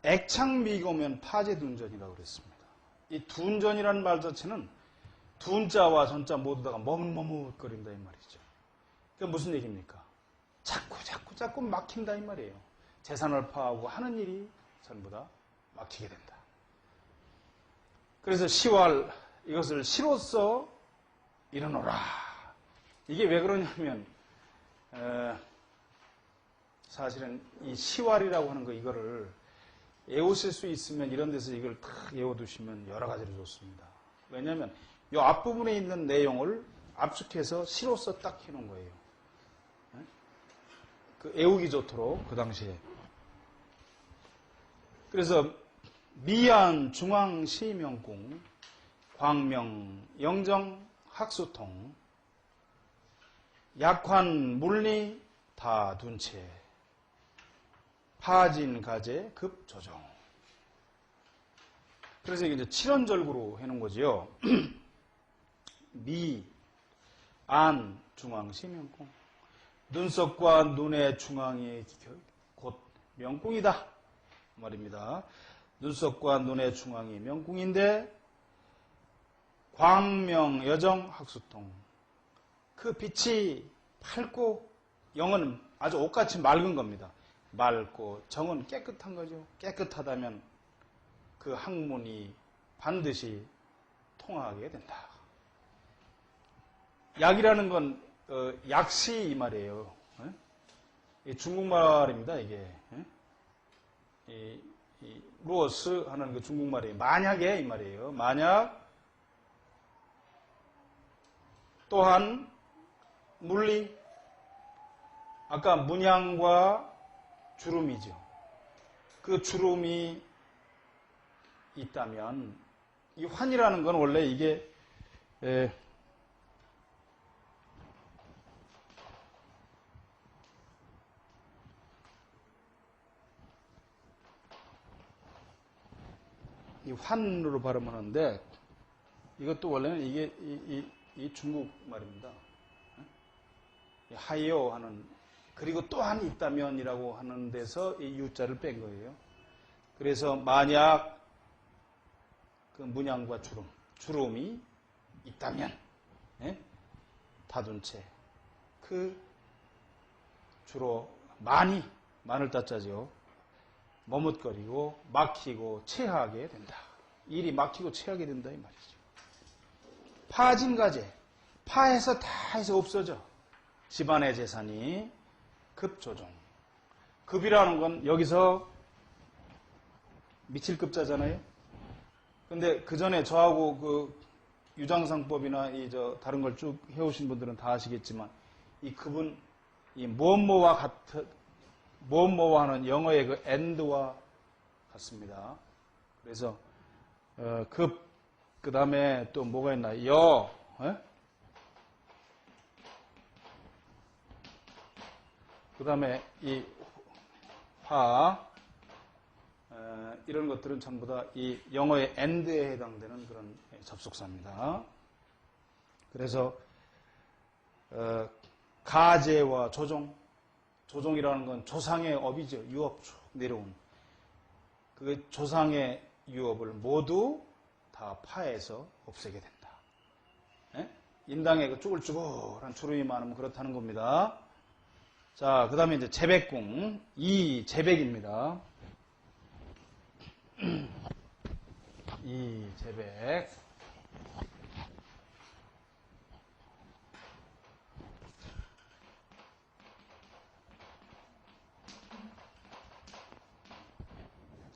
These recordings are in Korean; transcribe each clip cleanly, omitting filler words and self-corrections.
액창미고면 파제둔전이라고 그랬습니다. 이 둔전이라는 말 자체는 둔자와 전자 모두 다가 머뭇머뭇거린다 이 말이죠. 그게 무슨 얘기입니까? 자꾸 막힌다 이 말이에요. 재산을 파하고 하는 일이 전부 다 막히게 된다. 그래서 시왈 이것을 시로써 이르노라. 이게 왜 그러냐면 사실은 이 시왈이라고 하는 거 이거를 외우실 수 있으면 이런 데서 이걸 탁 외워두시면 여러 가지로 좋습니다. 왜냐하면 이 앞부분에 있는 내용을 압축해서 시로써 딱 해놓은 거예요. 그 외우기 좋도록 그 당시에. 그래서 미안 중앙시명궁 광명 영정 학수통 약환 물리 다 둔채 파진 가제 급 조정. 그래서 이게 이제 7원절구로 해놓은 거지요. 미, 안, 중앙시 명궁. 눈썹과 눈의 중앙이 곧 명궁이다. 말입니다. 눈썹과 눈의 중앙이 명궁인데, 광명, 여정, 학수통. 그 빛이 밝고, 영은 아주 옷같이 맑은 겁니다. 맑고, 정은 깨끗한 거죠. 깨끗하다면 그 학문이 반드시 통하게 된다. 약이라는 건 약시 이 말이에요. 중국말입니다. 이게 루어스 하는 그 중국말이에요. 만약에 이 말이에요. 만약 또한 물리 아까 문양과 주름이죠. 그 주름이 있다면 이 환이라는 건 원래 이게 이 환으로 발음하는데 이것도 원래는 이게 이 중국 말입니다. 하이오 하는 그리고 또한 있다면이라고 하는 데서 이 유자를 뺀 거예요. 그래서 만약 그 문양과 주름이 있다면 다둔 채 그 주로 마늘 따자죠. 머뭇거리고 막히고 체하게 된다. 일이 막히고 체하게 된다 이 말이죠. 파진가제 파해서 다 해서 없어져. 집안의 재산이 급조정. 급이라는 건 여기서 미칠급자잖아요. 근데 그 전에 저하고 그 유장상법이나 다른 걸 쭉 해오신 분들은 다 아시겠지만 이 급은 이 무엇뭐와 하는 영어의 그 and와 같습니다. 그래서 급 그 다음에 또 뭐가 있나 그 다음에 이 화 이런 것들은 전부 다 이 영어의 and에 해당되는 그런 접속사입니다. 그래서 가제와 조종이라는 건 조상의 업이죠. 유업 쭉 내려온 그 조상의 유업을 모두 다 파해서 없애게 된다. 인당에 그 쭈글쭈글한 주름이 많으면 그렇다는 겁니다. 자, 그 다음에 이제 재백궁 이 재백입니다. 이 재백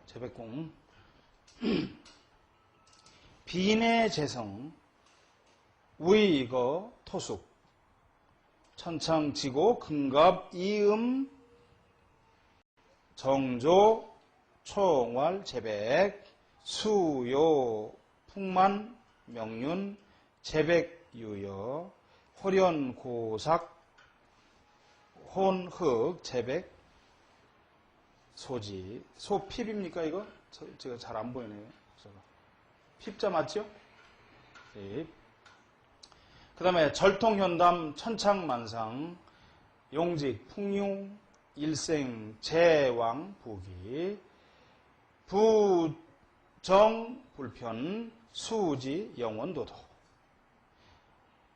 재백궁 비내 재성 우이거 토숙 천창지고 금갑 이음 정조 총활 재백 수요 풍만 명륜 재백유여 호련고삭 혼흑 재백 소지 소핍입니까 이거? 제가 잘 안 보이네요. 핍자 맞죠? 핍. 그 다음에 절통현담 천창만상 용직 풍융 일생 제왕 부기 부정 불편 수지 영원도도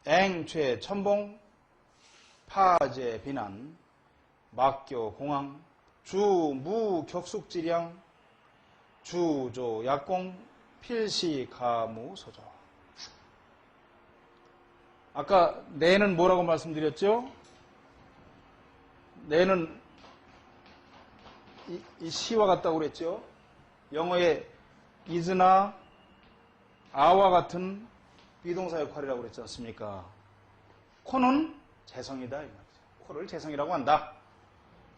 앵최 천봉 파제 비난 막교 공항 주무 격숙지량 주조 약공 필시 가무 소조. 아까 내는 뭐라고 말씀드렸죠? 내는 이 시와 같다고 그랬죠? 영어의 is나 a와 같은 비동사 역할이라고 그랬지 않습니까? 코는 재성이다 이 말이죠. 코를 재성이라고 한다.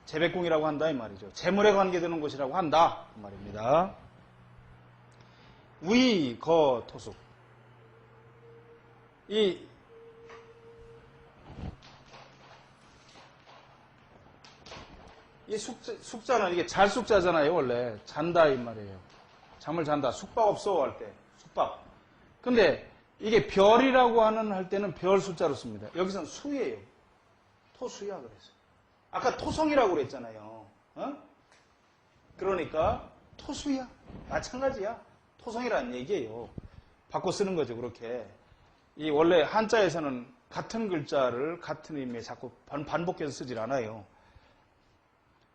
재백공이라고 한다 이 말이죠. 재물에 관계되는 곳이라고 한다 이 말입니다. 위, 거, 토숙. 이 숙자는 이게 잘 숙자잖아요, 원래. 잔다, 이 말이에요. 잠을 잔다. 숙박 없어, 할 때. 숙박. 근데 이게 별이라고 할 때는 별 숫자로 씁니다. 여기서는 수예요. 토수야, 그래서. 아까 토성이라고 그랬잖아요. 어? 그러니까 토수야. 마찬가지야. 토성이라는 얘기예요. 바꿔 쓰는 거죠, 그렇게. 이 원래 한자에서는 같은 글자를 같은 의미에 자꾸 반복해서 쓰질 않아요.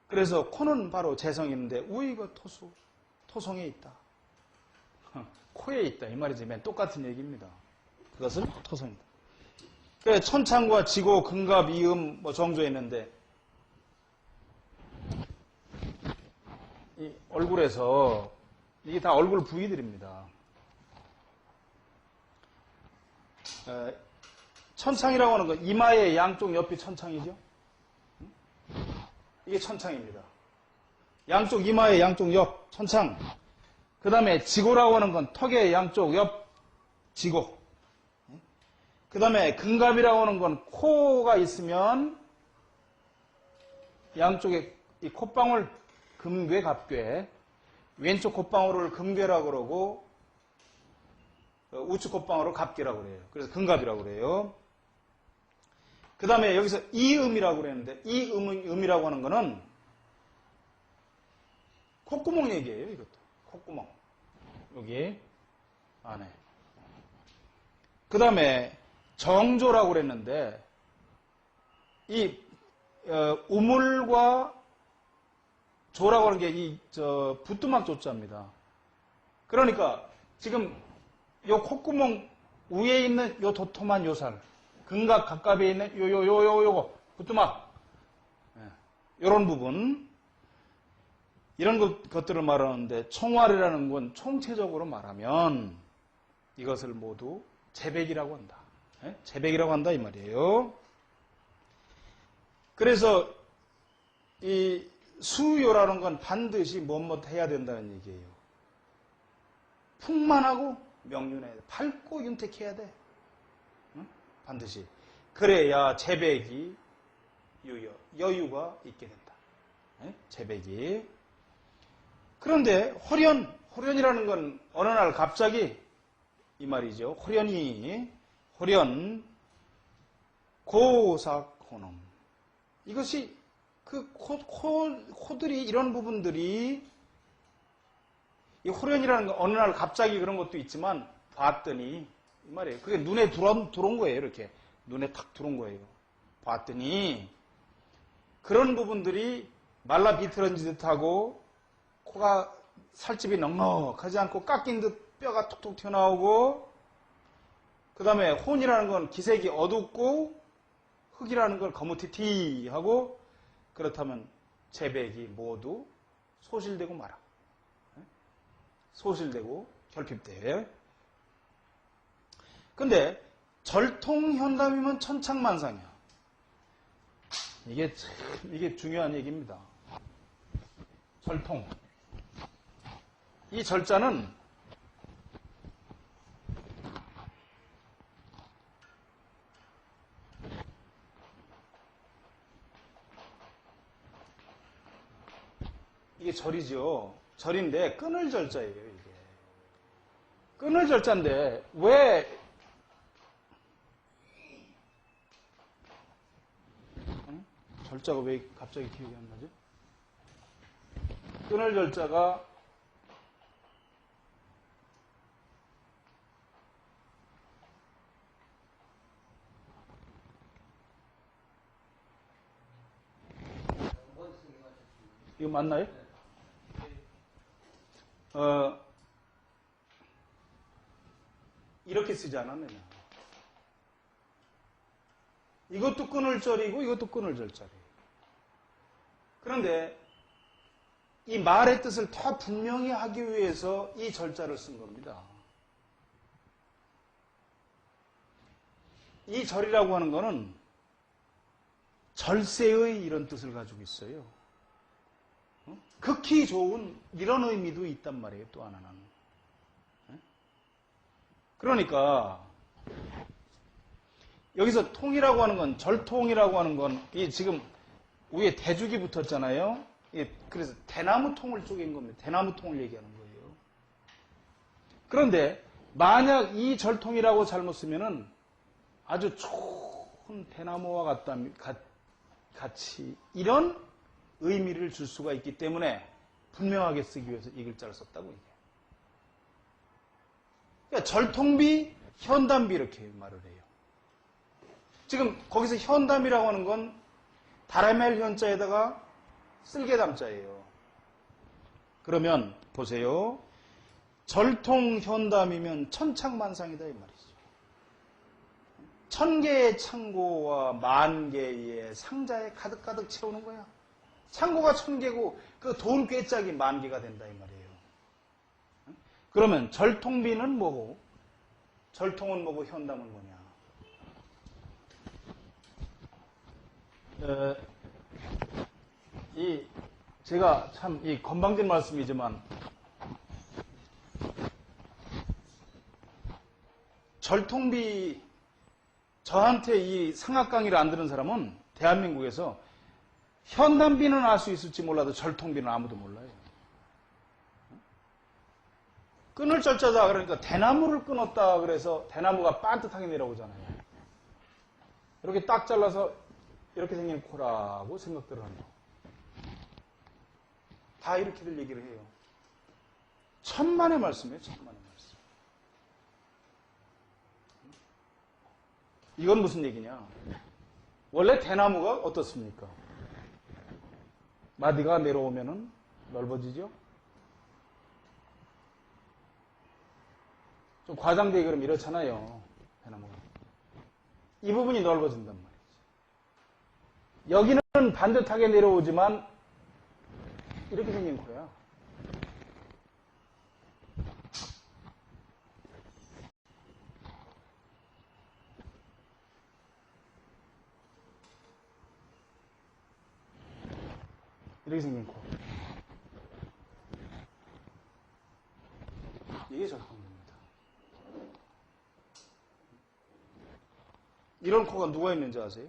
그래서 코는 바로 재성인데 우이가 토수, 토성에 있다. 코에 있다 이 말이지. 맨 똑같은 얘기입니다. 그것은 토성이다. 그래 천창과 지고, 금갑, 이음 뭐 정조했는데 이 얼굴에서 이게 다 얼굴 부위들입니다. 천창이라고 하는 건 이마의 양쪽 옆이 천창이죠. 이게 천창입니다. 양쪽 이마의 양쪽 옆 천창. 그 다음에 지고라고 하는 건 턱의 양쪽 옆 지고. 그 다음에 금갑이라고 하는 건 코가 있으면 양쪽에 이 콧방울 금괴 갑괴. 왼쪽 콧방울을 금괴라고 그러고 우측 콧방울을 갑괴라고 그래요. 그래서 금갑이라고 그래요. 그 다음에 여기서 이음이라고 그랬는데 이 음이라고 하는 거는 콧구멍 얘기예요. 이것도 콧구멍 여기 안에. 그 다음에 정조라고 그랬는데 이 우물과 조라고 하는 게 이 부뚜막 조자입니다. 그러니까 지금 요 콧구멍 위에 있는 요 도톰한 요살, 금각 갑갑에 있는 요거 부뚜막, 요런 부분, 이런 것들을 말하는데 총활이라는 건 총체적으로 말하면 이것을 모두 재백이라고 한다. 재백이라고 한다 이 말이에요. 그래서 이 수요라는 건 반드시 뭐뭐 해야 된다는 얘기예요. 풍만하고 명륜해야 돼. 밝고 윤택해야 돼. 응? 반드시. 그래야 재백이 여유가 있게 된다. 재백이. 그런데 호련이라는 건 어느 날 갑자기 이 말이죠. 호련 고삭호놈. 이것이 그 코들이 이런 부분들이 이 호련이라는 건 어느 날 갑자기 그런 것도 있지만 봤더니 이 말이에요. 그게 눈에 들어온 거예요. 이렇게 눈에 탁 들어온 거예요. 봤더니 그런 부분들이 말라 비틀어진 듯하고 코가 살집이 넉넉하지 않고 깎인 듯 뼈가 툭툭 튀어나오고 그 다음에 혼이라는 건 기색이 어둡고 흙이라는 건 거무튀튀하고 그렇다면 재백이 모두 소실되고 말아. 소실되고 결핍돼. 근데 절통현담이면 천창만상이야. 이게 중요한 얘기입니다. 절통. 이 절자는 이게 절이죠. 절인데 끊을 절자예요. 이게 끊을 절자인데 왜 절자가 왜 갑자기 기억이 안 나죠? 끊을 절자가 이거 맞나요? 이렇게 쓰지 않았느냐. 이것도 끊을 절이고 이것도 끊을 절자리예요. 그런데 이 말의 뜻을 더 분명히 하기 위해서 이 절자를 쓴 겁니다. 이 절이라고 하는 것은 절세의 이런 뜻을 가지고 있어요. 극히 좋은 이런 의미도 있단 말이에요. 또 하나는. 그러니까 여기서 통이라고 하는 건, 절통이라고 하는 건, 이 지금 위에 대죽이 붙었잖아요. 그래서 대나무 통을 쪼갠 겁니다. 대나무 통을 얘기하는 거예요. 그런데 만약 이 절통이라고 잘못 쓰면은 아주 좋은 대나무와 같이 이런 의미를 줄 수가 있기 때문에 분명하게 쓰기 위해서 이 글자를 썼다고 얘기해요. 그러니까 절통비, 현담비 이렇게 말을 해요. 지금 거기서 현담이라고 하는 건 다라멜 현자에다가 쓸개담자예요. 그러면 보세요. 절통 현담이면 천창만상이다 이 말이죠. 1000개의 창고와 10,000개의 상자에 가득가득 채우는 거야. 창고가 1000개고 그 돈 꾀짝이 10,000개가 된다 이 말이에요. 그러면 절통비는 뭐고 절통은 뭐고 현담은 뭐냐. 제가 참 이 건방진 말씀이지만 절통비 저한테 이 상하 강의를 안 들은 사람은 대한민국에서 현담비는 알 수 있을지 몰라도 절통비는 아무도 몰라요. 끊을 절자다 그러니까 대나무를 끊었다 그래서 대나무가 반듯하게 내려오잖아요. 이렇게 딱 잘라서 이렇게 생긴 코라고 생각들을 한다. 다 이렇게들 얘기를 해요. 천만의 말씀이에요. 천만의 말씀. 이건 무슨 얘기냐. 원래 대나무가 어떻습니까? 마디가 내려오면은 넓어지죠? 좀 과장되게 그러면 이렇잖아요. 대나무가. 이 부분이 넓어진단 말이죠. 여기는 반듯하게 내려오지만 이렇게 생긴 코야. 이렇게 생긴 코. 이게 절통입니다. 이런 코가 누가 있는지 아세요?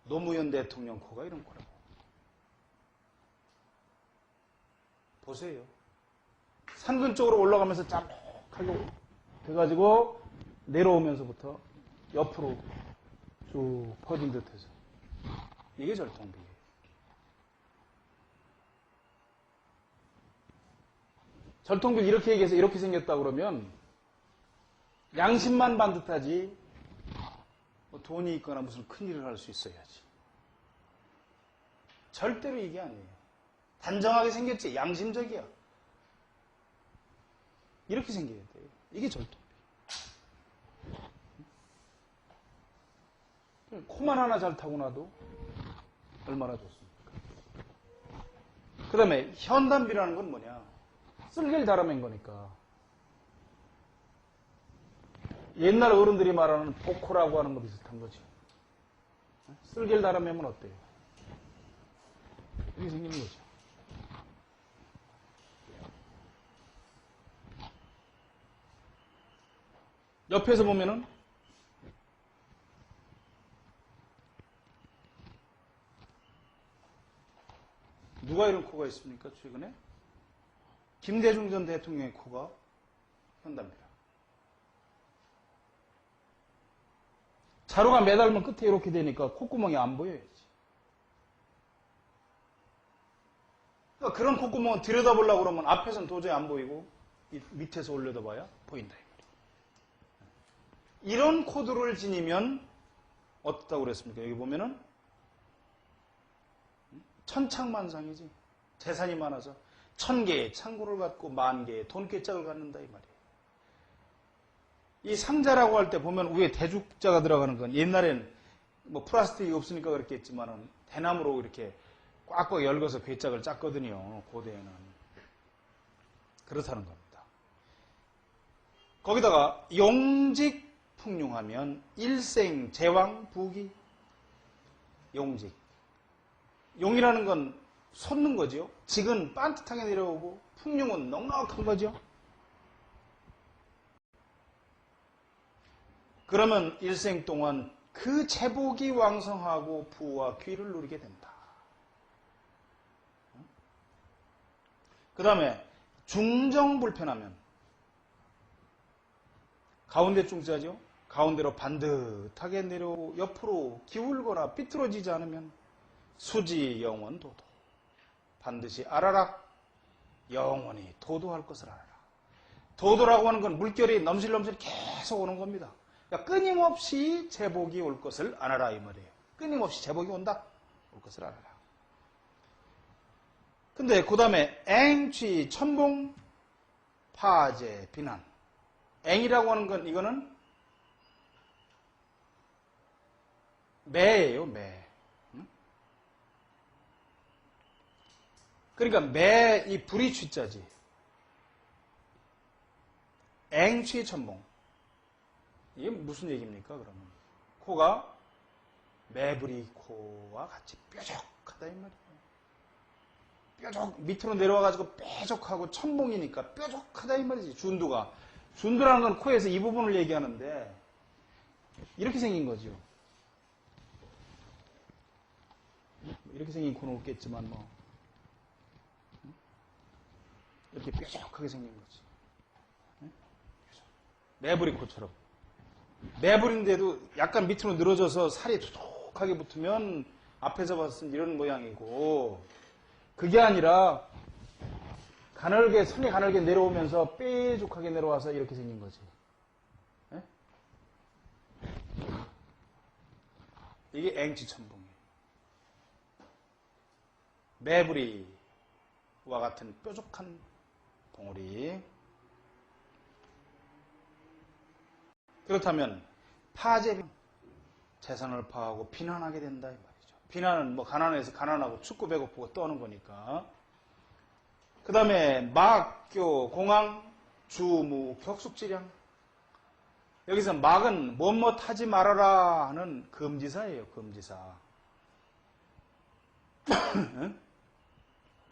노무현 대통령 코가 이런 코라고. 보세요. 산근 쪽으로 올라가면서 짬목하게 돼가지고 내려오면서부터 옆으로 쭉 퍼진 듯해서. 이게 절통비예요. 절통비를 이렇게 얘기해서 이렇게 생겼다 그러면 양심만 반듯하지 뭐 돈이 있거나 무슨 큰일을 할 수 있어야지. 절대로 이게 아니에요. 단정하게 생겼지 양심적이야. 이렇게 생겨야 돼요. 이게 절통비. 코만 하나 잘 타고나도 얼마나 좋습니까? 그 다음에 현담비라는 건 뭐냐. 쓸개를 달아맨 거니까. 옛날 어른들이 말하는 복호라고 하는 거 비슷한 거죠. 쓸개를 달아매면 어때요? 이렇게 생기는 거죠. 옆에서 보면은 누가 이런 코가 있습니까? 최근에? 김대중 전 대통령의 코가 현담비라. 자루가 매달면 끝에 이렇게 되니까 콧구멍이 안 보여야지. 그러니까 그런 콧구멍은 들여다보려고 그러면 앞에서는 도저히 안 보이고 밑에서 올려다봐야 보인다. 이런 코드를 지니면 어떻다고 그랬습니까? 여기 보면은 천창만상이지. 재산이 많아서 1000개의 창고를 갖고 10,000개의 돈깨짝을 갖는다 이 말이에요. 이 상자라고 할 때 보면 위에 대죽자가 들어가는 건 옛날엔 뭐 플라스틱이 없으니까 그렇겠지만은 대나무로 이렇게 꽉꽉 열거서 괴짝을 짰거든요. 고대에는. 그렇다는 겁니다. 거기다가 용직 풍룡하면 일생 제왕 부기. 용직. 용이라는 건 솟는 거죠. 직은 빤듯하게 내려오고 풍룡은 넉넉한 거죠. 그러면 일생 동안 그 제복이 왕성하고 부와 귀를 누리게 된다. 그 다음에 중정불편하면 가운데 중자죠. 가운데로 반듯하게 내려오고 옆으로 기울거나 삐뚤어지지 않으면 수지 영원 도도. 반드시 알아라. 영원히 도도할 것을 알아라. 도도라고 하는 건 물결이 넘실넘실 계속 오는 겁니다. 그러니까 끊임없이 제복이 올 것을 알아라 이 말이에요. 끊임없이 제복이 온다. 올 것을 알아라. 근데 그 다음에 앵취, 천봉, 파제, 비난. 앵이라고 하는 건 이거는 매예요, 매. 그러니까 매, 이 불이 취자지. 앵취, 천봉. 이게 무슨 얘기입니까, 그러면? 코가 매부리 코와 같이 뾰족하다, 이 말이에요. 뾰족, 밑으로 내려와가지고 뾰족하고 천봉이니까 뾰족하다, 이 말이지, 준두가. 준두라는 건 코에서 이 부분을 얘기하는데, 이렇게 생긴 거죠. 이렇게 생긴 코는 없겠지만, 뭐. 이렇게 뾰족하게 생긴 거지. 매부리 코처럼. 매부리인데도 약간 밑으로 늘어져서 살이 두둑하게 붙으면 앞에서 봤을 때 이런 모양이고, 그게 아니라 가늘게, 선이 가늘게 내려오면서 뾰족하게 내려와서 이렇게 생긴 거지. 네? 이게 앵치천봉이에요. 매부리와 같은 뾰족한 봉우리. 그렇다면 파제, 재산을 파하고 비난하게 된다 이 말이죠. 비난은 뭐 가난해서 가난하고 춥고 배고프고 떠는 거니까. 그 다음에 막교, 공항, 주무, 격숙지량. 여기서 막은 뭐뭐 하지 말아라 하는 금지사예요. 금지사.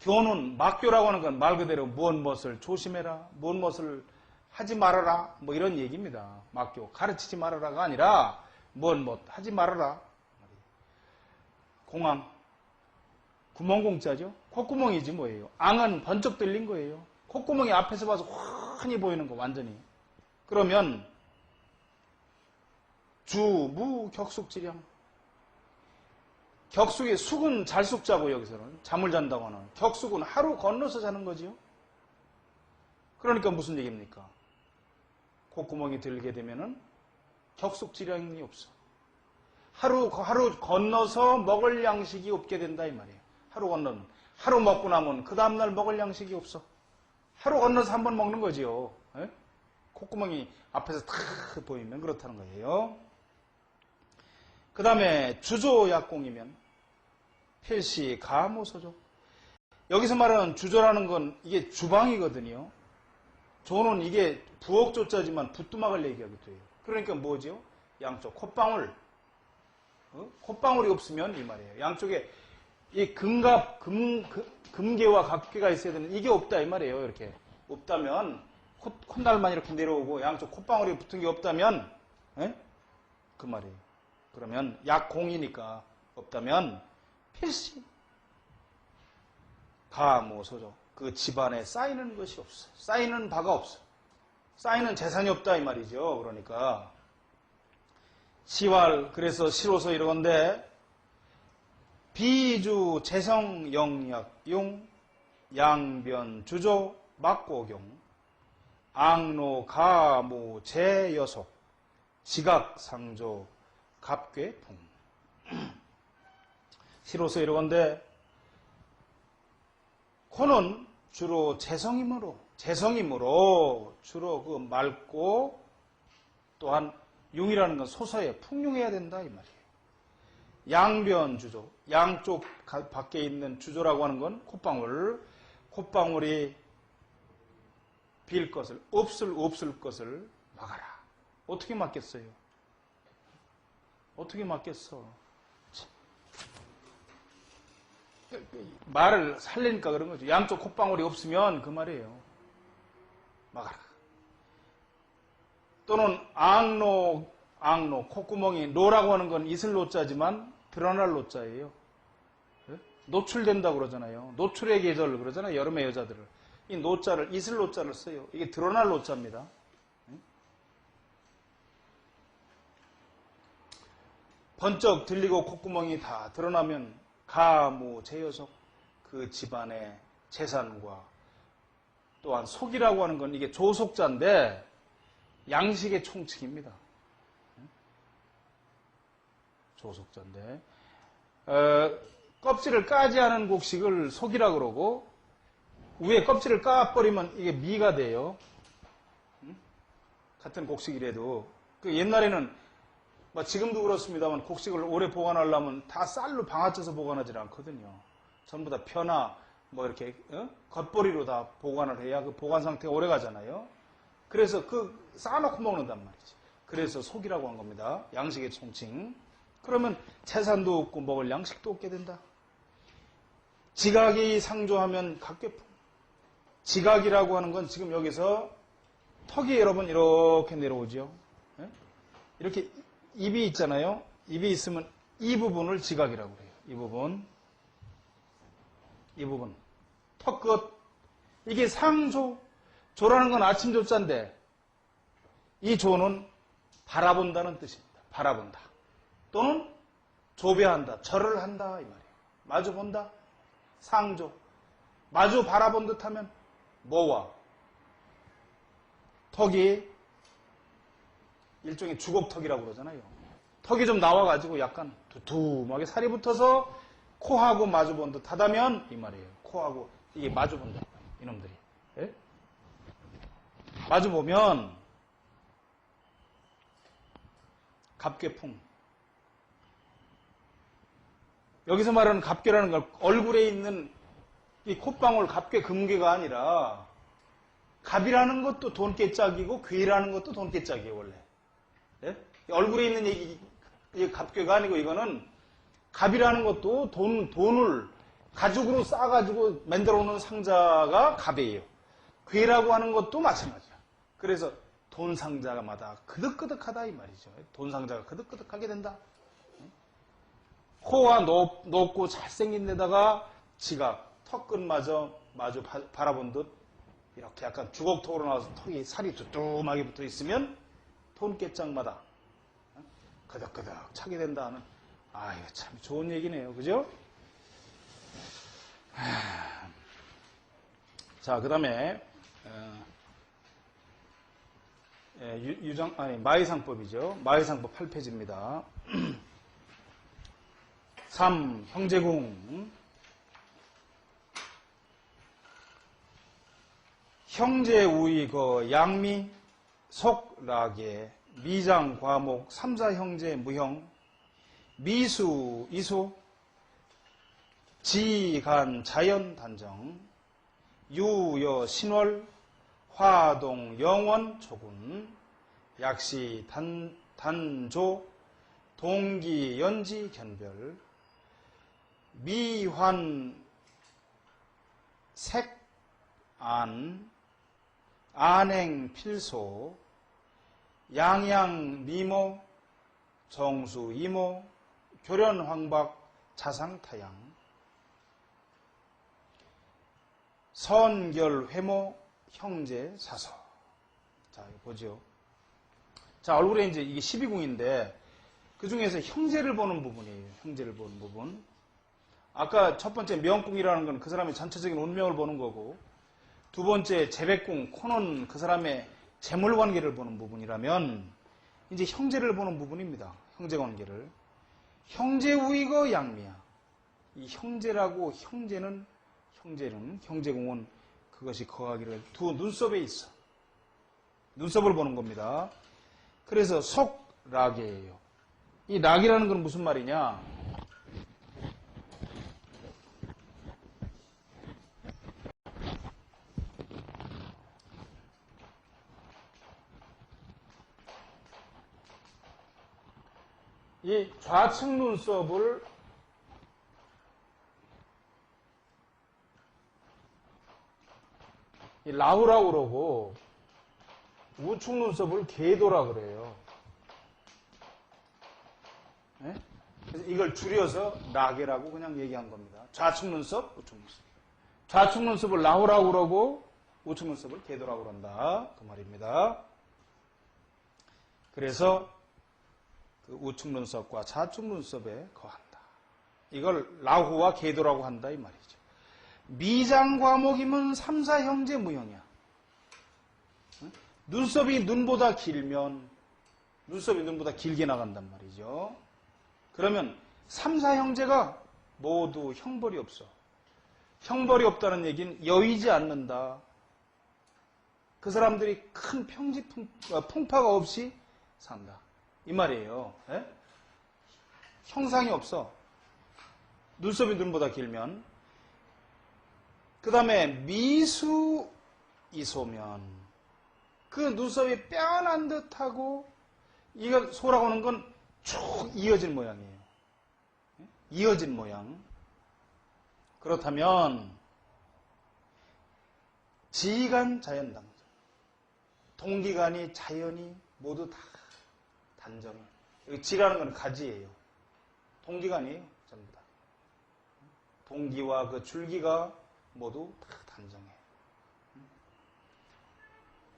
교는 막교라고 하는 건 말 그대로 무엇을 조심해라, 무엇을 하지 말아라, 뭐 이런 얘기입니다. 막교. 가르치지 말아라가 아니라 무엇 하지 말아라. 공항. 구멍공자죠. 콧구멍이지 뭐예요. 앙은 번쩍 들린 거예요. 콧구멍이 앞에서 봐서 훤히 보이는 거 완전히. 그러면 주, 무, 격숙지량. 격숙이 숙은 잘 숙자고 여기서는 잠을 잔다고 하는. 격숙은 하루 건너서 자는 거지요. 그러니까 무슨 얘기입니까? 콧구멍이 들게 되면은 격숙지량이 없어. 하루 건너서 먹을 양식이 없게 된다 이 말이에요. 하루 건너는. 하루 먹고 나면 그 다음날 먹을 양식이 없어. 하루 건너서 한 번 먹는 거지요. 에? 콧구멍이 앞에서 탁 보이면 그렇다는 거예요. 그 다음에 주조약공이면 필시 가모소조. 여기서 말하는 주조라는 건 이게 주방이거든요. 조는 이게 부엌조자지만 붓두막을 얘기하기도 해요. 그러니까 뭐죠? 양쪽 콧방울. 콧방울이 없으면 이 말이에요. 양쪽에 이 금괴와 각괴가 있어야 되는 이게 없다 이 말이에요. 이렇게 없다면 콧날만 이렇게 내려오고 양쪽 콧방울이 붙은 게 없다면 그 말이에요. 그러면 약공이니까 없다면 필시 가모소조. 그 집안에 쌓이는 것이 없어. 쌓이는 바가 없어. 쌓이는 재산이 없다 이 말이죠. 그러니까 시왈, 그래서 시로서 이러건데 비주 재성 영약용 양변 주조 막고경 앙노 가모 재여속 지각 상조 갑괴풍. 시로서 이러건데 코는 주로 재성이므로 주로 그 맑고 또한 융이라는 건 소서에 풍요해야 된다 이 말이에요. 양변 주조, 양쪽 밖에 있는 주조라고 하는 건 콧방울이 빌 것을 없을 것을 막아라. 어떻게 막겠어요? 어떻게 막겠어? 말을 살리니까 그런 거죠. 양쪽 콧방울이 없으면 그 말이에요. 막아라. 또는 앙노, 콧구멍이 노라고 하는 건 있을 노자지만 드러날 노자예요. 노출된다고 그러잖아요. 노출의 계절 그러잖아요. 여름의 여자들을. 이 노자를, 있을 노자를 써요. 이게 드러날 노자입니다. 번쩍 들리고 콧구멍이 다 드러나면 가무, 제여속 그 집안의 재산과 또한 속이라고 하는 건 이게 조속자인데 양식의 총칙입니다. 조속자인데 껍질을 까지 않은 곡식을 속이라 그러고 위에 껍질을 까버리면 이게 미가 돼요. 같은 곡식이라도 그 옛날에는 지금도 그렇습니다만 곡식을 오래 보관하려면 다 쌀로 방아쪄서 보관하지 않거든요. 전부 다 펴나 이렇게 겉벌이로 다 보관을 해야 그 보관 상태가 오래 가잖아요. 그래서 그 쌓아놓고 먹는단 말이지. 그래서 속이라고 한 겁니다. 양식의 총칭. 그러면 재산도 없고 먹을 양식도 없게 된다. 지각이 상조하면 각괴품. 지각이라고 하는 건 지금 여기서 턱이 여러분 이렇게 내려오죠. 이렇게 입이 있잖아요. 입이 있으면 이 부분을 지각이라고 해요. 이 부분. 턱 끝. 이게 상조. 조라는 건 아침 조자인데 이 조는 바라본다는 뜻입니다. 바라본다. 또는 조배한다. 절을 한다 이 말이에요. 마주 본다. 상조. 마주 바라본 듯하면 뭐와 턱이 일종의 주걱턱이라고 그러잖아요. 턱이 좀 나와가지고 약간 두툼하게 살이 붙어서 코하고 마주 본 듯 하다면 이 말이에요. 코하고 이게 마주 본다. 이놈들이. 예? 마주 보면 갑괴풍. 여기서 말하는 갑괴라는 걸 얼굴에 있는 이 콧방울 갑괴 금괴가 아니라 갑이라는 것도 돈깨짝이고 괴라는 것도 돈깨짝이에요 원래. 예? 얼굴에 있는 이 갑괴가 아니고 이거는 갑이라는 것도 돈을 가죽으로 싸가지고 만들어 놓는 상자가 갑이에요. 괴라고 하는 것도 마찬가지야. 그래서 돈 상자마다 그득그득하다 이 말이죠. 돈 상자가 그득그득하게 된다. 코가 높고 잘생긴 데다가 지각, 턱끝마저 마주 바라본 듯 이렇게 약간 주걱턱으로 나와서 턱이 살이 두툼하게 붙어 있으면 돈깨짝마다 그득그득 차게 된다는 이거 참 좋은 얘기네요. 그죠? 자, 그 다음에 마의상법이죠. 마의상법 8페이지입니다. 3. 형제궁. 형제우의 양미 속락에 미장 과목 3사 형제 무형 미수 이수 지간 자연 단정 유여 신월 화동 영원 초군 약시 단조 동기 연지 견별 미환 색안 안행 필소 양양 미모 정수 이모 교련 황박 자상 타양 선결 회모 형제 사서. 자, 이거 보죠. 자, 얼굴에 이제 이게 12궁인데 그 중에서 형제를 보는 부분이에요. 형제를 보는 부분. 아까 첫 번째 명궁이라는 건 그 사람의 전체적인 운명을 보는 거고, 두 번째 재백궁, 코는 그 사람의 재물관계를 보는 부분이라면 이제 형제를 보는 부분입니다. 형제관계를. 형제우이거 양미야. 이 형제라고 형제는 형제공은 그것이 거하기를 두 눈썹에 있어. 눈썹을 보는 겁니다. 그래서 속락이에요. 이 락이라는 건 무슨 말이냐? 이 좌측 눈썹을 이 라후라고 그러고 우측 눈썹을 계도라 그래요. 네? 그래서 이걸 줄여서 라게라고 그냥 얘기한 겁니다. 좌측 눈썹, 우측 눈썹. 좌측 눈썹을 라후라고 그러고 우측 눈썹을 계도라고 그런다. 그 말입니다. 그래서 그 우측 눈썹과 좌측 눈썹에 거한다. 이걸 라후와 계도라고 한다 이 말이죠. 미장과목이면 삼사형제 무형이야. 눈썹이 눈보다 길면 눈썹이 눈보다 길게 나간단 말이죠. 그러면 삼사형제가 모두 형벌이 없어. 형벌이 없다는 얘기는 여의지 않는다. 그 사람들이 큰 풍파가 없이 산다. 이 말이에요. 예? 형상이 없어. 눈썹이 눈보다 길면. 그 다음에 미수 이소면. 그 눈썹이 뼈난 듯하고, 이거 소라고 하는 건 쭉 이어진 모양이에요. 예? 이어진 모양. 그렇다면, 지간 자연당정. 동기간이 자연이 모두 다 단정해. 여기 지라는 건 가지예요. 동기간이에요. 전부 다. 동기와 그 줄기가 모두 다 단정해.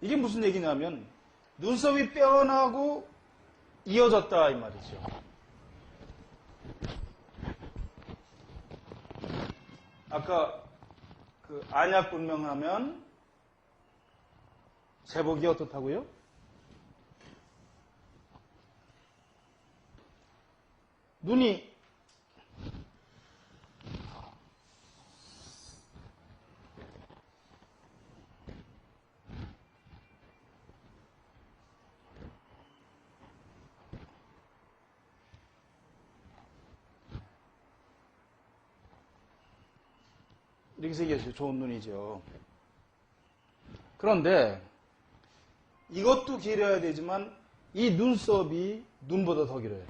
이게 무슨 얘기냐면 눈썹이 뼈나고 이어졌다 이 말이죠. 아까 그 안약분명하면 제복이 어떻다고요? 눈이 이렇게 생겼어요. 좋은 눈이죠. 그런데 이것도 길어야 되지만 이 눈썹이 눈보다 더 길어요.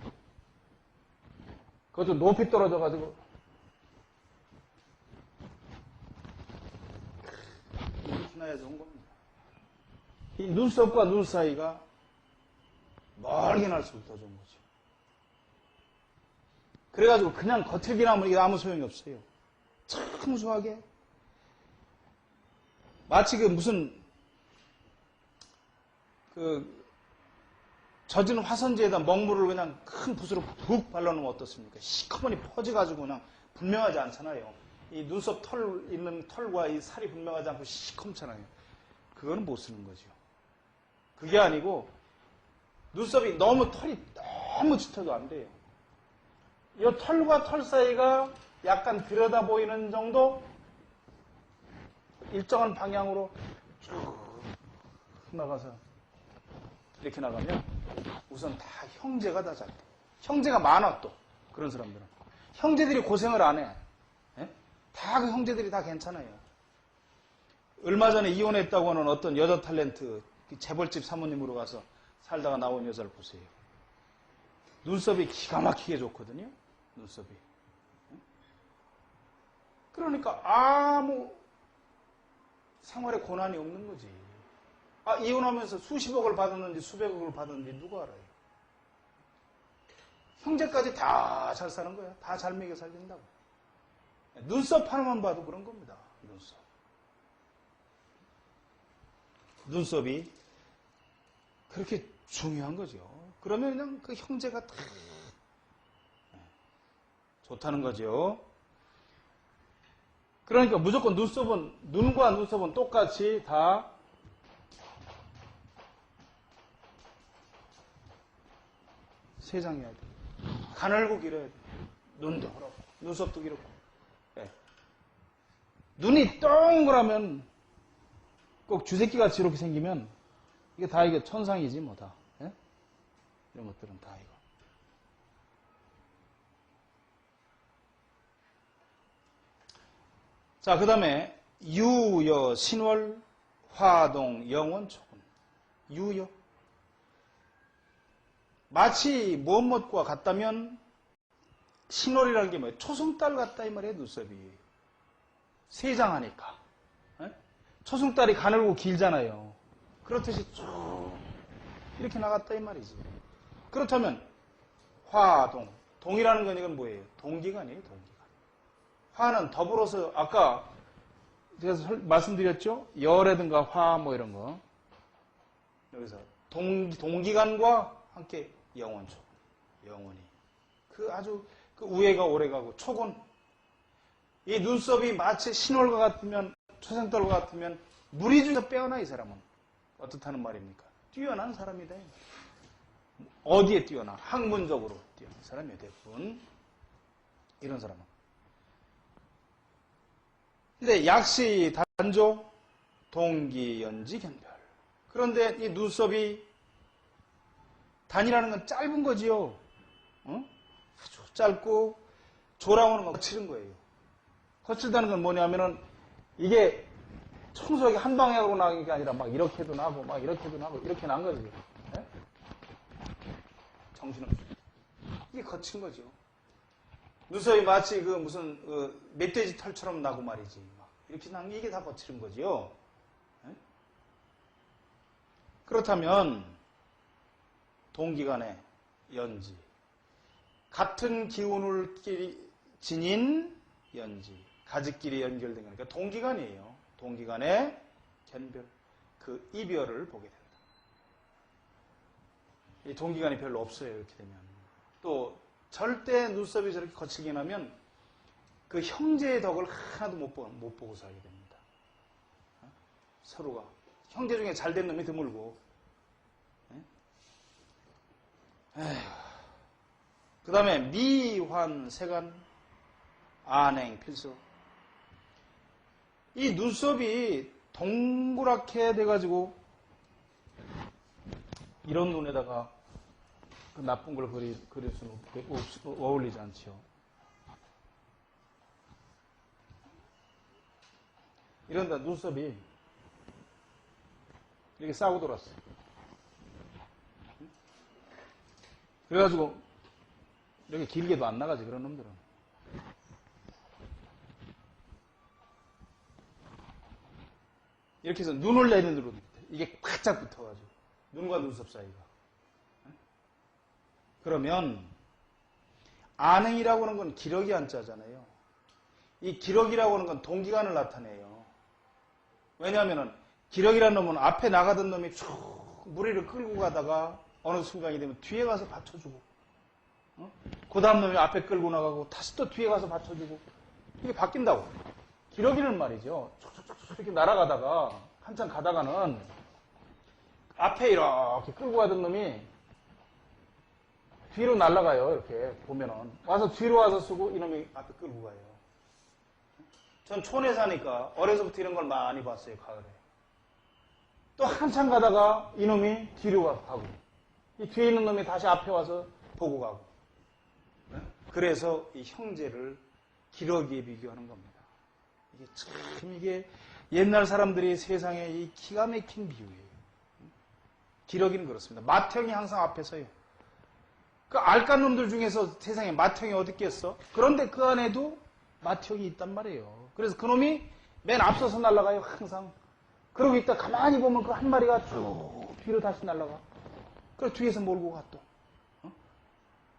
그것도 높이 떨어져가지고 이렇게 나야 좋은 겁니다. 이 눈썹과 눈 사이가 멀게 날수록 더 좋은 거죠. 그래가지고 그냥 거칠게 나면 이게 아무 소용이 없어요. 청소하게 마치 그 무슨 그 젖은 화선지에다 먹물을 그냥 큰 붓으로 푹 발라놓으면 어떻습니까? 시커머니 퍼져가지고 그냥 분명하지 않잖아요. 이 눈썹 털 있는 털과 이 살이 분명하지 않고 시커멓잖아요. 그거는 못 쓰는 거죠. 그게 아니고 눈썹이 털이 너무 짙어도 안 돼요. 이 털과 털 사이가 약간 들여다 보이는 정도 일정한 방향으로 쭉 나가서 이렇게 나가면 우선 다 형제가 다 잘 돼. 형제가 많아 또 그런 사람들은. 형제들이 고생을 안 해. 다 그 형제들이 다 괜찮아요. 얼마 전에 이혼했다고 하는 어떤 여자 탤런트 재벌집 사모님으로 가서 살다가 나온 여자를 보세요. 눈썹이 기가 막히게 좋거든요. 눈썹이. 그러니까 아무 생활에 고난이 없는 거지. 이혼하면서 수십억을 받았는지 수백억을 받았는지 누가 알아요? 형제까지 다 잘 사는 거야. 다 잘 먹여 살린다고. 눈썹 하나만 봐도 그런 겁니다. 눈썹. 눈썹이 그렇게 중요한 거죠. 그러면 그냥 그 형제가 다 좋다는 거죠. 그러니까 무조건 눈과 눈썹은 똑같이 다 세장해야 돼. 가늘고 길어야 돼. 눈도 그렇고, 눈썹도 길었고. 네. 눈이 동그라면 꼭 쥐새끼같이 이렇게 생기면 이게 다 이게 천상이지 뭐 다. 예? 이런 것들은 다 이거. 자, 그 다음에 유여, 신월, 화동, 영원, 초군. 유여. 마치 무엇과 같다면 신월이라는 게 뭐예요? 초승달 같다 이 말이에요. 눈썹이. 세장하니까. 예? 초승달이 가늘고 길잖아요. 그렇듯이 쭉 이렇게 나갔다 이 말이지. 그렇다면 화동. 동이라는 건 이건 뭐예요? 동기간이에요. 동기간. 화는 더불어서 아까 제가 말씀드렸죠? 여라든가 화 뭐 이런 거. 여기서 동기간과 함께 영원초. 영원히. 그 아주 그 우애가 오래가고 초곤. 이 눈썹이 마치 신월과 같으면 초생달과 같으면 무리 중에서 빼어나 이 사람은. 어떻다는 말입니까? 뛰어난 사람이다. 어디에 뛰어나? 학문적으로 뛰어난 사람이에요. 대부분. 이런 사람은. 근데 약시 단조 동기연지 견별. 그런데 이 눈썹이 단이라는 건 짧은 거지요. 아주 짧고 조라오는 건 거칠은 거예요. 거칠다는 건 뭐냐면은 이게 청소하기 한 방에 하고 나는 게 아니라 막 이렇게도 나고 막 이렇게도 나고 이렇게 난 거지. 네? 정신없어. 이게 거친 거죠. 눈썹이 마치 그 무슨 멧돼지 털처럼 나고 말이지. 막 이렇게 난 게 이게 다 거칠은 거지요. 네? 그렇다면 동기간의 연지. 같은 기운을 지닌 연지. 가지끼리 연결된 거니까 동기간이에요. 동기간의 견별. 그 이별을 보게 된다. 이 동기간이 별로 없어요. 이렇게 되면. 또 절대 눈썹이 저렇게 거칠게 나면 그 형제의 덕을 하나도 못 보고 살게 됩니다. 서로가. 형제 중에 잘된 놈이 드물고. 그 다음에 미환, 세간, 안행, 필수. 이 눈썹이 동그랗게 돼가지고 이런 눈에다가 그 나쁜 걸 그릴 수는 어울리지 않죠. 이런다 눈썹이 이렇게 싸고 돌았어. 그래가지고 이렇게 길게도 안 나가지 그런 놈들은. 이렇게 해서 눈을 내리는 눈으로 이게 바짝 붙어가지고 눈과 눈썹 사이가. 그러면 안행이라고 하는 건 기러기 한자잖아요. 이 기러기라고 하는 건 동기간을 나타내요. 왜냐하면 기러기라는 놈은 앞에 나가던 놈이 쭉 무리를 끌고 가다가 어느 순간이 되면 뒤에 가서 받쳐주고 그 다음 놈이 앞에 끌고 나가고 다시 또 뒤에 가서 받쳐주고 이게 바뀐다고. 기러기는 말이죠. 이렇게 날아가다가 한참 가다가는 앞에 이렇게 끌고 가던 놈이 뒤로 날아가요. 이렇게 보면은 와서 뒤로 와서 쓰고 이놈이 앞에 끌고 가요. 전 촌에 사니까 어려서부터 이런 걸 많이 봤어요. 가을에. 또 한참 가다가 이놈이 뒤로 가고 이 뒤에 있는 놈이 다시 앞에 와서 보고 가고. 그래서 이 형제를 기러기에 비교하는 겁니다. 이게 참 이게 옛날 사람들이 세상에 이 기가 막힌 비유예요. 기러기는 그렇습니다. 맏형이 항상 앞에 서요. 그 알까 놈들 중에서 세상에 맏형이 어디 있겠어? 그런데 그 안에도 맏형이 있단 말이에요. 그래서 그 놈이 맨 앞서서 날아가요. 항상. 그러고 있다 가만히 보면 그 한 마리가 쭉 뒤로 다시 날아가. 그래서 뒤에서 몰고 가 또.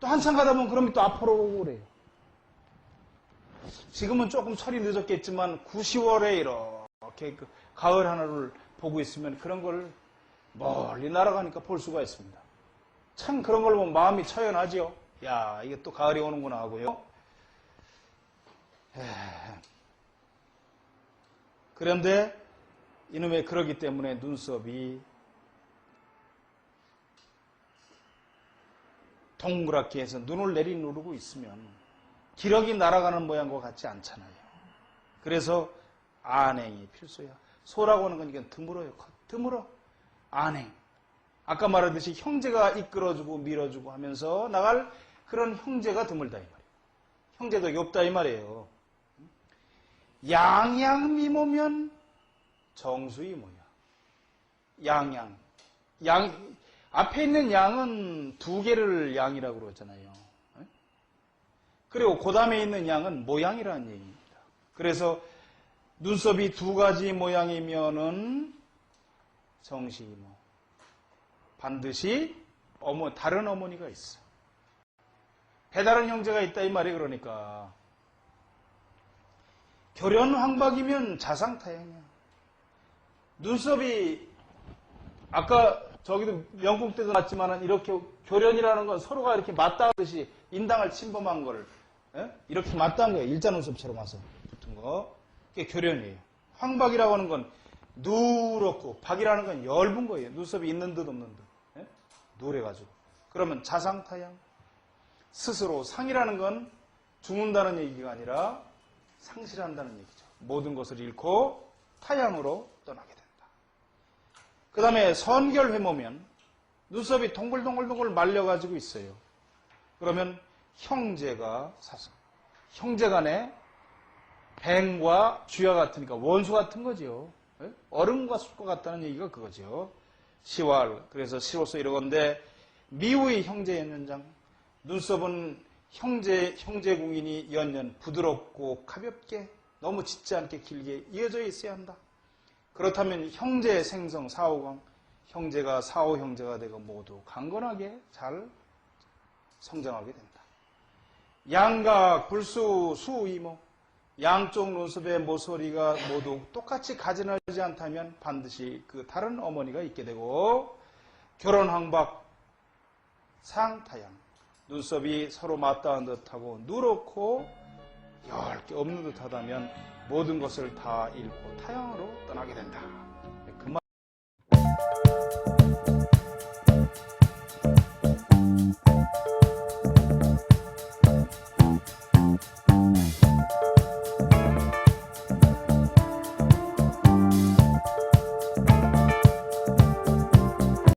또 한참 가다 보면 그러면 또 앞으로 오고 그래요. 지금은 조금 철이 늦었겠지만 9, 10월에 이렇게 그 가을 하늘을 보고 있으면 그런 걸 멀리 날아가니까 볼 수가 있습니다. 참 그런 걸 보면 마음이 처연하죠. 야, 이게 또 가을이 오는구나 하고요. 그런데 이놈의 그러기 때문에 눈썹이 동그랗게 해서 눈을 내리누르고 있으면 기러기 날아가는 모양과 같지 않잖아요. 그래서 안행이 필수야. 소라고 하는 건 이건 드물어요. 드물어. 안행. 아까 말하듯이 형제가 이끌어주고 밀어주고 하면서 나갈 그런 형제가 드물다 이 말이에요. 형제도 없다 이 말이에요. 양양미모면 정수이모야. 양양. 앞에 있는 양은 두 개를 양이라고 그러잖아요. 그리고 그 다음에 있는 양은 모양이라는 얘기입니다. 그래서 눈썹이 두 가지 모양이면은 정시이모. 반드시 다른 어머니가 있어. 배다른 형제가 있다 이 말이 그러니까 결연황박이면 자상타양이야. 눈썹이 아까 저기도 명궁 때도 났지만은 이렇게 결연이라는 건 서로가 이렇게 맞닿듯이 인당을 침범한 거를 이렇게 맞닿은 거예요. 일자 눈썹처럼 와서 붙은 거. 그게 결연이에요. 황박이라고 하는 건 누렇고 박이라는 건 엷은 거예요. 눈썹이 있는 듯 없는 듯. 누래가지고. 그러면 자상타양. 스스로 상이라는 건 죽는다는 얘기가 아니라 상실한다는 얘기죠. 모든 것을 잃고 타양으로 떠나게 된다. 그 다음에 선결회모면 눈썹이 동글동글동글 말려가지고 있어요. 그러면 형제가 사서 형제 간에 뱅과 쥐와 같으니까 원수 같은 거죠. 얼음과 숯과 같다는 얘기가 그거죠. 시왈. 그래서 시로서 이러건데 미우의 형제연연장. 눈썹은 형제궁인이 연연 부드럽고 가볍게 너무 짙지 않게 길게 이어져 있어야 한다. 그렇다면 형제의 생성 사오강 형제가 사오 형제가 되고 모두 강건하게 잘 성장하게 된다. 양각 불수 수이모 양쪽 눈썹의 모서리가 모두 똑같이 가지런하지 않다면 반드시 그 다른 어머니가 있게 되고 결혼황박 상타양 눈썹이 서로 맞닿은 듯하고 누렇고 열 개 없는 듯하다면 모든 것을 다 잃고 타양으로 떠나게 된다.